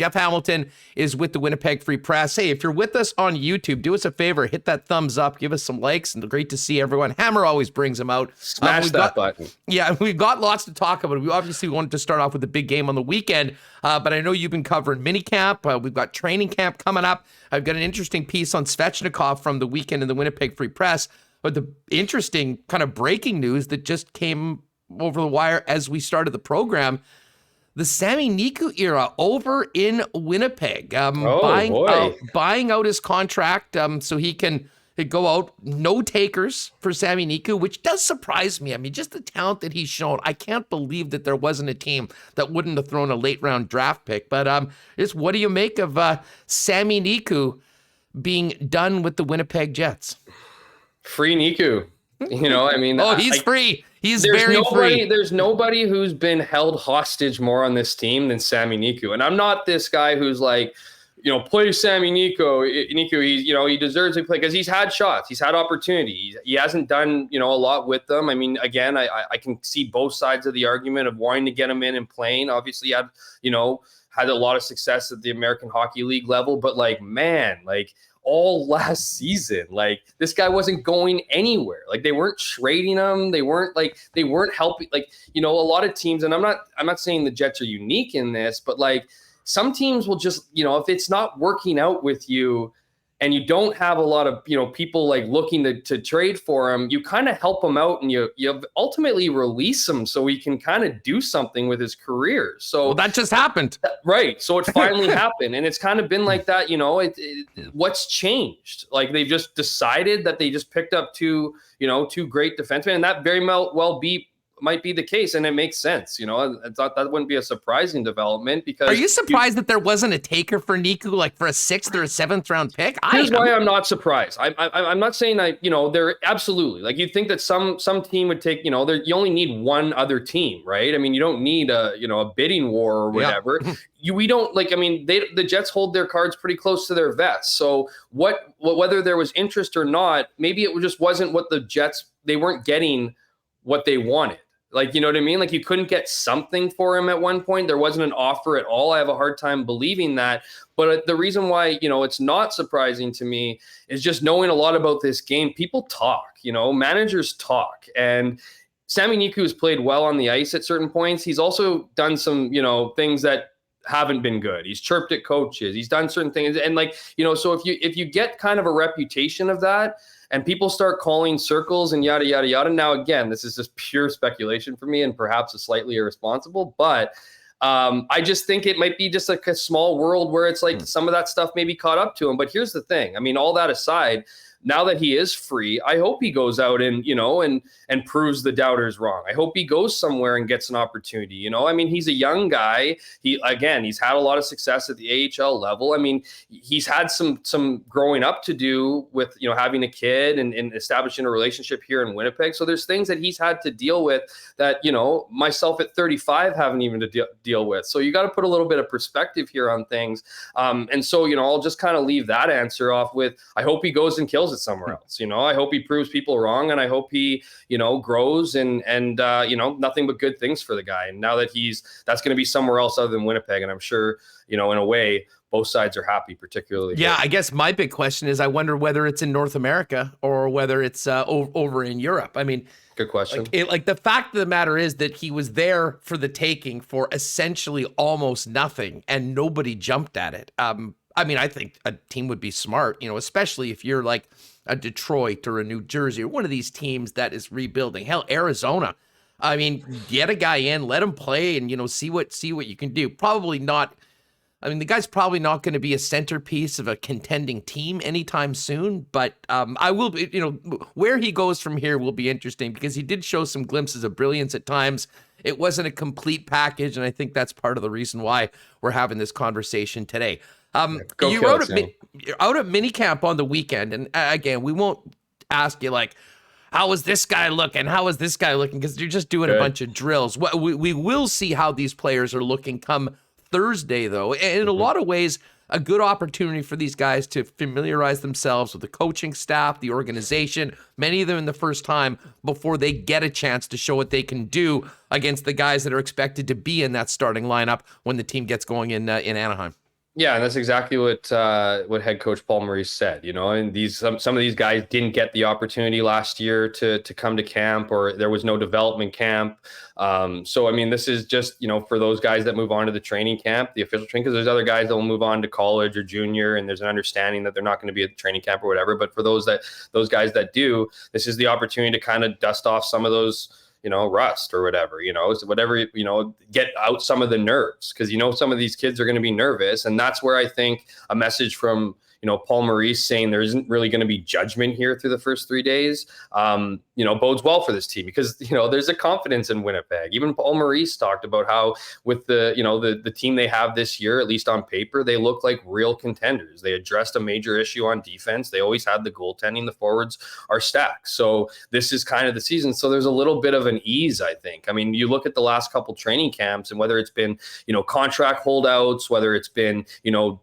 Jeff Hamilton is with the Winnipeg Free Press. Hey, if you're with us on YouTube, do us a favor, hit that thumbs up, give us some likes, and great to see everyone. Hammer always brings them out. Smash that button. Yeah, we've got lots to talk about. We obviously wanted to start off with the big game on the weekend, but I know you've been covering minicamp. We've got training camp coming up. I've got an interesting piece on Svechnikov from the weekend in the Winnipeg Free Press. But the interesting kind of breaking news that just came over the wire as we started the program, the Sami Niku era over in Winnipeg, buying out his contract so he can go out. No takers for Sami Niku, which does surprise me. I mean, just the talent that he's shown. I can't believe that there wasn't a team that wouldn't have thrown a late round draft pick. But just what do you make of Sami Niku being done with the Winnipeg Jets? Free Niku. You know, I mean, he's free. He's very free. There's nobody who's been held hostage more on this team than Sami Niku. And I'm not this guy who's like, you know, play Sami Niku. He's, you know, he deserves to play because he's had shots. He's had opportunities. He hasn't done, you know, a lot with them. I mean, again, I can see both sides of the argument of wanting to get him in and playing. Obviously, he had a lot of success at the American Hockey League level. But like, man, like, all last season, like this guy wasn't going anywhere. Like they weren't trading him. They weren't helping. Like, you know, a lot of teams, and I'm not saying the Jets are unique in this, but like some teams will just, you know, if it's not working out with you and you don't have a lot of, you know, people like looking to trade for him, you kind of help him out and you ultimately release him so he can kind of do something with his career. So that just happened. Right. So it finally happened. And it's kind of been like that, you know, what's changed? Like they've just decided that they just picked up two great defensemen, and that very well might be the case, and it makes sense. You know, I thought that wouldn't be a surprising development because. Are you surprised that there wasn't a taker for Niku, like for a 6th or a 7th round pick? Here's why I'm not surprised. I'm not saying they're absolutely like you'd think that some team would take, you know, you only need one other team, right? I mean, you don't need a bidding war or whatever. Yeah. We don't like. I mean, the Jets hold their cards pretty close to their vest. So whether there was interest or not, maybe it just wasn't what the Jets. They weren't getting what they wanted. Like, you know what I mean? Like you couldn't get something for him at one point. There wasn't an offer at all. I have a hard time believing that. But the reason why, you know, it's not surprising to me is just knowing a lot about this game. People talk, you know, managers talk. And Sami Niku has played well on the ice at certain points. He's also done some, you know, things that haven't been good. He's chirped at coaches. He's done certain things. And like, you know, so if you get kind of a reputation of that, and people start calling circles and yada, yada, yada. Now, again, this is just pure speculation for me and perhaps a slightly irresponsible, but I just think it might be just like a small world where it's like some of that stuff maybe caught up to him. But here's the thing. I mean, all that aside, now that he is free, I hope he goes out and, you know, and proves the doubters wrong. I hope he goes somewhere and gets an opportunity. You know, I mean, he's a young guy. He's had a lot of success at the AHL level. I mean, he's had some growing up to do with, you know, having a kid and establishing a relationship here in Winnipeg. So there's things that he's had to deal with that, you know, myself at 35 haven't even to deal with. So you got to put a little bit of perspective here on things. And so, you know, I'll just kind of leave that answer off with, I hope he goes and kills it somewhere else. You know, I hope he proves people wrong, and I hope he, you know, grows and you know, nothing but good things for the guy. And now that that's going to be somewhere else other than Winnipeg, and I'm sure, you know, in a way both sides are happy, particularly. Yeah, I guess my big question is I wonder whether it's in North America or whether it's over in Europe. I mean, good question. Like the fact of the matter is that he was there for the taking for essentially almost nothing, and nobody jumped at it. I mean, I think a team would be smart, you know, especially if you're like a Detroit or a New Jersey or one of these teams that is rebuilding. Hell, Arizona. I mean, get a guy in, let him play, and, you know, see what you can do. Probably not. I mean, the guy's probably not going to be a centerpiece of a contending team anytime soon, but I will, you know, where he goes from here will be interesting because he did show some glimpses of brilliance at times. It wasn't a complete package, and I think that's part of the reason why we're having this conversation today. You wrote out at minicamp on the weekend, and again, we won't ask you like, how is this guy looking? How is this guy looking? Because you're just doing a bunch of drills. We will see how these players are looking come Thursday, though, and in a lot of ways, a good opportunity for these guys to familiarize themselves with the coaching staff, the organization, many of them in the first time before they get a chance to show what they can do against the guys that are expected to be in that starting lineup when the team gets going in Anaheim. Yeah, and that's exactly what head coach Paul Maurice said. And some of these guys didn't get the opportunity last year to come to camp, or there was no development camp. So I mean, this is just for those guys that move on to the training camp, the official training, because there's other guys that will move on to college or junior, and there's an understanding that they're not going to be at the training camp or whatever. But for those guys that do, this is the opportunity to kind of dust off some of those rust or whatever, so whatever, get out some of the nerves, because some of these kids are going to be nervous. And that's where I think a message from Paul Maurice saying there isn't really going to be judgment here through the first 3 days, bodes well for this team, because there's a confidence in Winnipeg. Even Paul Maurice talked about how with the team they have this year, at least on paper, they look like real contenders. They addressed a major issue on defense. They always had the goaltending. The forwards are stacked. So this is kind of the season. So there's a little bit of an ease, I think. I mean, you look at the last couple training camps, and whether it's been contract holdouts, whether it's been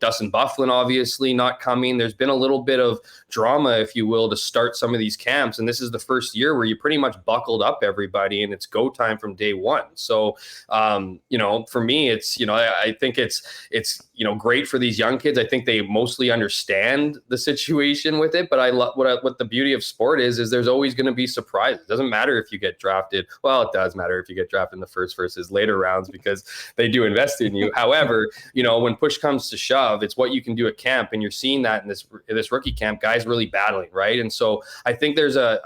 Dustin Byfuglien obviously not coming. There's been a little bit of drama, if you will, to start some of these camps. And this is the first year where you pretty much buckled up everybody and it's go time from day one. So, for me, it's, I think it's great for these young kids. I think they mostly understand the situation with it, but I love what the beauty of sport is there's always going to be surprises. It doesn't matter if you get drafted. Well, it does matter if you get drafted in the first versus later rounds, because they do invest in you. However, when push comes to shove, it's what you can do at camp. And you're seeing that in this rookie camp, guys really battling, right? And so I think there's a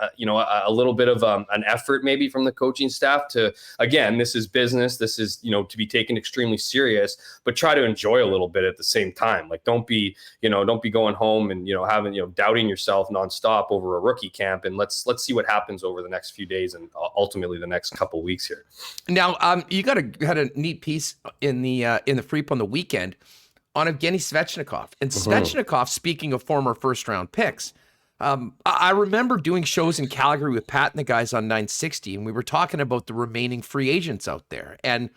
little bit of an effort maybe from the coaching staff to, again, this is business. This is, to be taken extremely serious, but try to enjoy a little bit at the same time. Like, don't be going home and, having, doubting yourself nonstop over a rookie camp. And let's see what happens over the next few days and ultimately the next couple weeks here. Now, you had a neat piece in the Free on the weekend on Evgeny Svechnikov. And Svechnikov, speaking of former first-round picks, I remember doing shows in Calgary with Pat and the guys on 960, and we were talking about the remaining free agents out there. And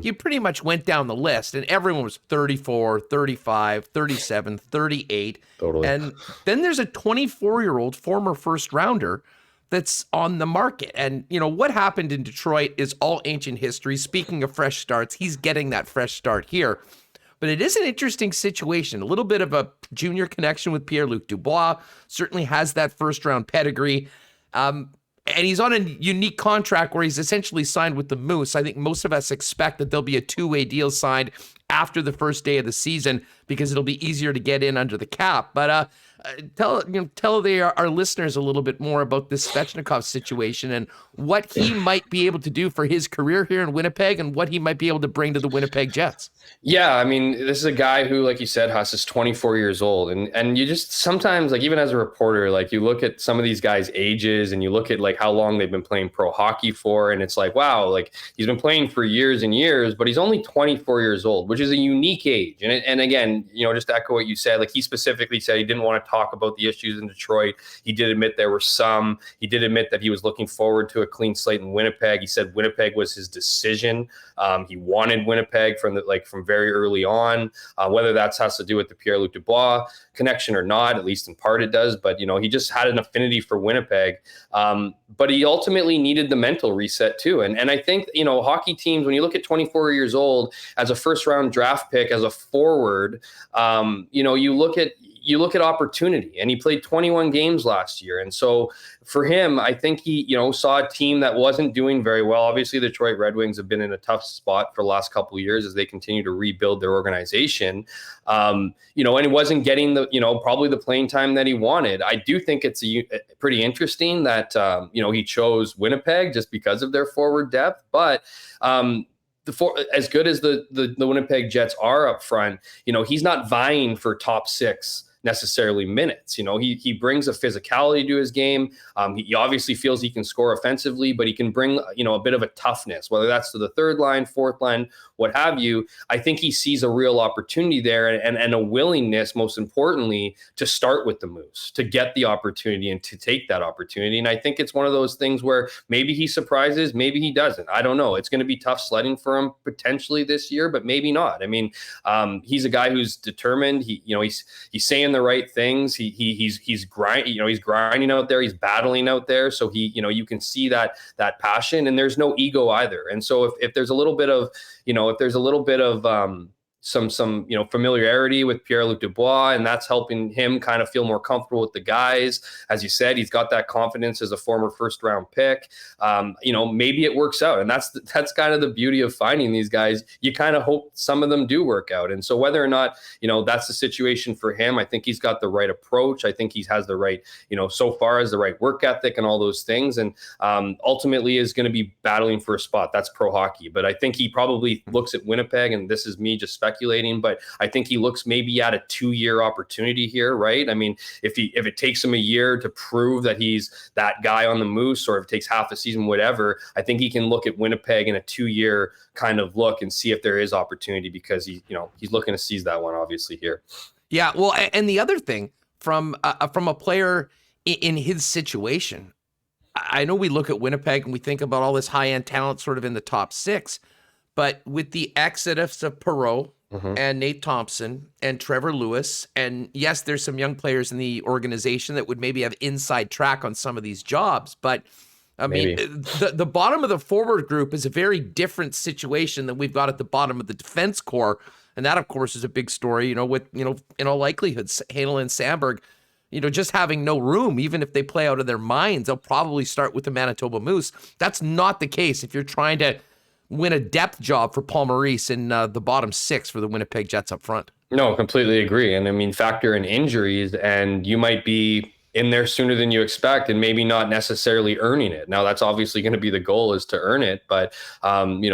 you pretty much went down the list, and everyone was 34, 35, 37, 38. Totally. And then there's a 24-year-old former first-rounder that's on the market. And, what happened in Detroit is all ancient history. Speaking of fresh starts, he's getting that fresh start here. But it is an interesting situation. A little bit of a junior connection with Pierre-Luc Dubois, certainly has that first-round pedigree. And he's on a unique contract where he's essentially signed with the Moose. I think most of us expect that there'll be a two-way deal signed after the first day of the season because it'll be easier to get in under the cap. But tell our listeners a little bit more about this Svechnikov situation and what he might be able to do for his career here in Winnipeg and what he might be able to bring to the Winnipeg Jets. Yeah, I mean, this is a guy who, like you said, Huss, is 24 years old. And you just sometimes, like, even as a reporter, like, you look at some of these guys' ages and you look at, like, how long they've been playing pro hockey for. And it's like, wow, like, he's been playing for years and years, but he's only 24 years old, which is a unique age. And again, just to echo what you said, like, he specifically said he didn't want to talk about the issues in Detroit. He did admit there were some. He did admit that he was looking forward to a clean slate in Winnipeg. He said Winnipeg was his decision. He wanted Winnipeg from very early on, whether that has to do with the Pierre-Luc Dubois connection or not, at least in part it does. But, he just had an affinity for Winnipeg. But he ultimately needed the mental reset too. And I think, hockey teams, when you look at 24 years old as a first round draft pick, as a forward, you look at opportunity, and he played 21 games last year. And so for him, I think he, saw a team that wasn't doing very well. Obviously, the Detroit Red Wings have been in a tough spot for the last couple of years as they continue to rebuild their organization. And he wasn't getting the, probably the playing time that he wanted. I do think it's pretty interesting that, he chose Winnipeg just because of their forward depth. But, as good as the Winnipeg Jets are up front, he's not vying for top six necessarily minutes. He brings a physicality to his game. He obviously feels he can score offensively, but he can bring, a bit of a toughness, whether that's to the third line, fourth line, what have you. I think he sees a real opportunity there and a willingness, most importantly, to start with the Moose, to get the opportunity and to take that opportunity. And I think it's one of those things where maybe he surprises, maybe he doesn't. I don't know. It's going to be tough sledding for him potentially this year, but maybe not. I mean, he's a guy who's determined. He's saying the right things. He's grinding, he's grinding out there. He's battling out there. So you can see that passion, and there's no ego either. And so if there's a little bit of, some familiarity with Pierre-Luc Dubois, and that's helping him kind of feel more comfortable with the guys. As you said, he's got that confidence as a former first-round pick. Maybe it works out, and that's kind of the beauty of finding these guys. You kind of hope some of them do work out, and so whether or not that's the situation for him, I think he's got the right approach. I think he has the right, so far as the right work ethic and all those things, and ultimately is going to be battling for a spot. That's pro hockey, but I think he probably looks at Winnipeg, and this is me just speculating, but I think he looks maybe at a 2-year opportunity here, right? I mean, if it takes him a year to prove that he's that guy on the Moose, or if it takes half a season, whatever, I think he can look at Winnipeg in a 2-year kind of look and see if there is opportunity, because he's looking to seize that one obviously here. Yeah, well, and the other thing from a player in his situation, I know we look at Winnipeg and we think about all this high-end talent sort of in the top 6, but with the exodus of Perreault and Nate Thompson and Trevor Lewis, and yes, there's some young players in the organization that would maybe have inside track on some of these jobs, but I mean, the bottom of the forward group is a very different situation than we've got at the bottom of the defense core, and that, of course, is a big story. With in all likelihood, Haley and Sandberg, just having no room. Even if they play out of their minds, they'll probably start with the Manitoba Moose. That's not the case if you're trying to win a depth job for Paul Maurice in the bottom 6 for the Winnipeg Jets up front. No, completely agree. And I mean, factor in injuries, and you might be in there sooner than you expect and maybe not necessarily earning it. Now, that's obviously going to be the goal, is to earn it. But,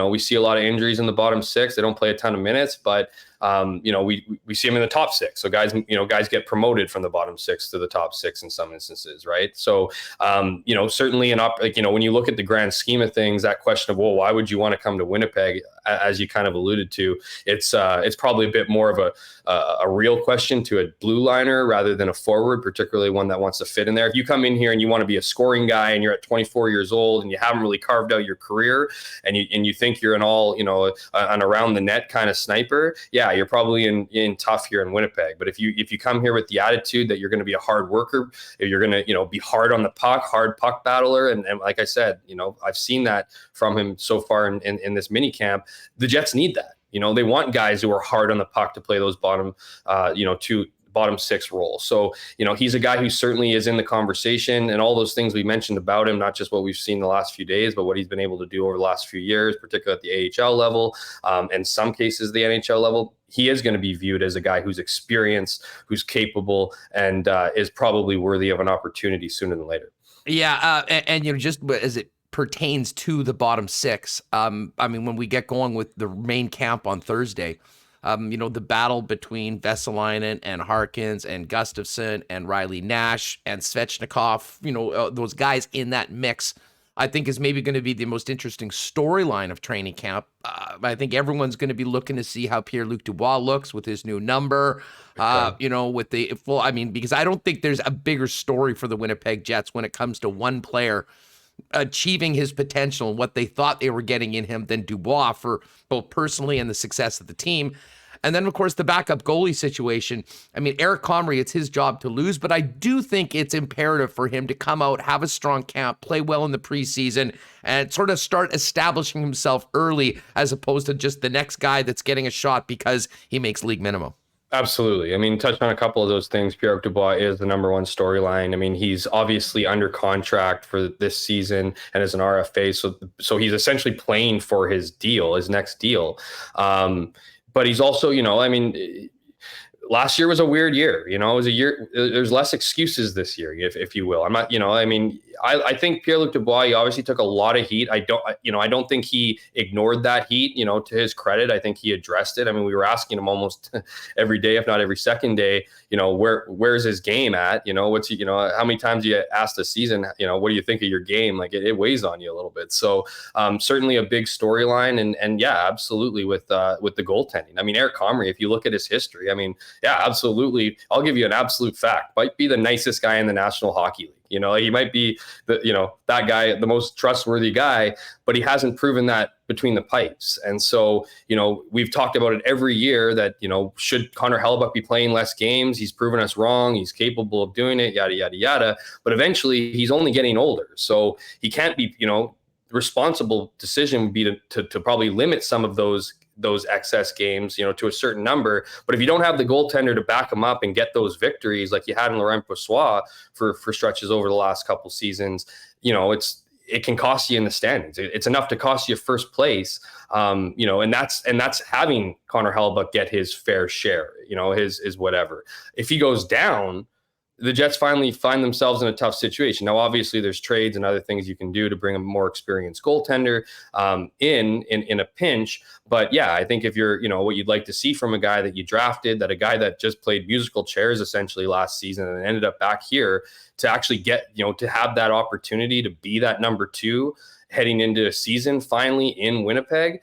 we see a lot of injuries in the bottom 6. They don't play a ton of minutes, but we see them in the top 6. So guys get promoted from the bottom 6 to the top 6 in some instances, right? So, certainly when you look at the grand scheme of things, that question of, well, why would you want to come to Winnipeg, as you kind of alluded to, it's probably a bit more of a real question to a blue liner rather than a forward, particularly one that wants to fit in there. If you come in here and you want to be a scoring guy and you're at 24 years old and you haven't really carved out your career, and you think you're an all, an around the net kind of sniper, yeah, you're probably in tough here in Winnipeg. But if you come here with the attitude that you're going to be a hard worker, if you're going to be hard on the puck, hard puck battler, and like I said, I've seen that from him so far in this mini camp. The Jets need that. They want guys who are hard on the puck to play those bottom 6 roles. So, he's a guy who certainly is in the conversation, and all those things we mentioned about him, not just what we've seen the last few days, but what he's been able to do over the last few years, particularly at the AHL level, in some cases the NHL level. He is going to be viewed as a guy who's experienced, who's capable, and is probably worthy of an opportunity sooner than later. Yeah, and just as it pertains to the bottom 6, when we get going with the main camp on Thursday, the battle between Vesalainen and Harkins and Gustafsson and Riley Nash and Svechnikov, those guys in that mix, I think is maybe going to be the most interesting storyline of training camp. I think everyone's going to be looking to see how Pierre-Luc Dubois looks with his new number, with the full, because I don't think there's a bigger story for the Winnipeg Jets when it comes to one player achieving his potential and what they thought they were getting in him than Dubois, for both personally and the success of the team. And then, of course, the backup goalie situation. Eric Comrie, it's his job to lose, but I do think it's imperative for him to come out, have a strong camp, play well in the preseason, and sort of start establishing himself early, as opposed to just the next guy that's getting a shot because he makes league minimum. Absolutely. Touch on a couple of those things. Pierre-Luc Dubois is the number one storyline. He's obviously under contract for this season and is an RFA. So he's essentially playing for his next deal. But he's also, last year was a weird year. It was a year. There's less excuses this year, if you will. I'm not, I think Pierre-Luc Dubois, he obviously took a lot of heat. I don't think he ignored that heat, to his credit. I think he addressed it. We were asking him almost every day, if not every second day, where's his game at? What's he, how many times you asked a season, what do you think of your game? Like it weighs on you a little bit. So certainly a big storyline, and yeah, absolutely with the goaltending. Eric Comrie, if you look at his history, yeah, absolutely. I'll give you an absolute fact. Might be the nicest guy in the National Hockey League. He might be that guy, the most trustworthy guy, but he hasn't proven that between the pipes. And so, we've talked about it every year that, should Connor Hellebuyck be playing less games? He's proven us wrong. He's capable of doing it, yada, yada, yada. But eventually he's only getting older. So he can't be, responsible decision would be to probably limit some of those those excess games, to a certain number. But if you don't have the goaltender to back them up and get those victories like you had in Laurent Brossoit for stretches over the last couple seasons, it can cost you in the standings. It's enough to cost you first place, and that's having Connor Hellebuyck get his fair share, his whatever. If he goes down, the Jets finally find themselves in a tough situation. Now, obviously, there's trades and other things you can do to bring a more experienced goaltender in a pinch. But yeah, I think if you're, what you'd like to see from a guy that you drafted, that a guy that just played musical chairs essentially last season and ended up back here to actually get, to have that opportunity to be that number 2 heading into a season finally in Winnipeg.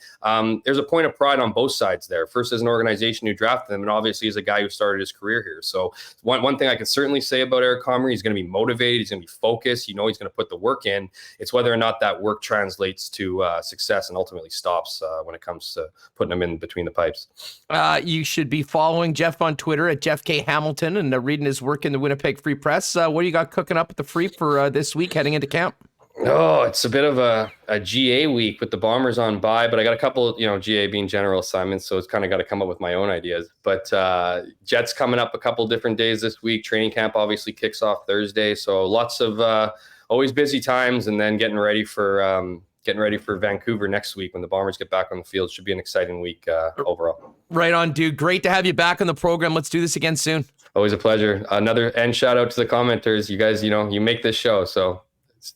There's a point of pride on both sides there. First, as an organization who drafted him, and obviously as a guy who started his career here. So one thing I can certainly say about Eric Comrie, he's going to be motivated. He's going to be focused. He's going to put the work in. It's whether or not that work translates to success and ultimately stops when it comes to putting him in between the pipes. You should be following Jeff on Twitter at Jeff K. Hamilton and reading his work in the Winnipeg Free Press. What do you got cooking up at the Free for this week heading into camp? Oh, it's a bit of a GA week with the Bombers on bye, but I got a couple, GA being general assignments, so it's kind of got to come up with my own ideas. But Jets coming up a couple different days this week. Training camp obviously kicks off Thursday, so lots of always busy times, and then getting ready for Vancouver next week when the Bombers get back on the field. Should be an exciting week overall. Right on, dude. Great to have you back on the program. Let's do this again soon. Always a pleasure. And shout out to the commenters. You guys, you make this show, so.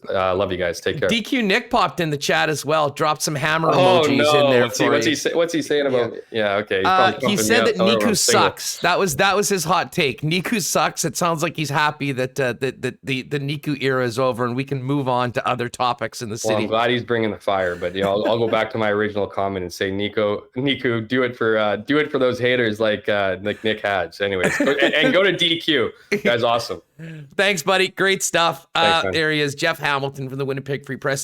Love you guys. Take care. DQ Nick popped in the chat as well. Dropped some hammer emojis in there. What's he saying about? Yeah, okay. He said that Niku sucks. That was his hot take. Niku sucks. It sounds like he's happy that the Niku era is over and we can move on to other topics in the city. Well, I'm glad he's bringing the fire, but I'll go back to my original comment and say Niku, do it for those haters like Nick Hadge. Anyways, and go to DQ. Guy's awesome. Thanks, buddy. Great stuff. Thanks, there he is, Jeff Hamilton from the Winnipeg Free Press.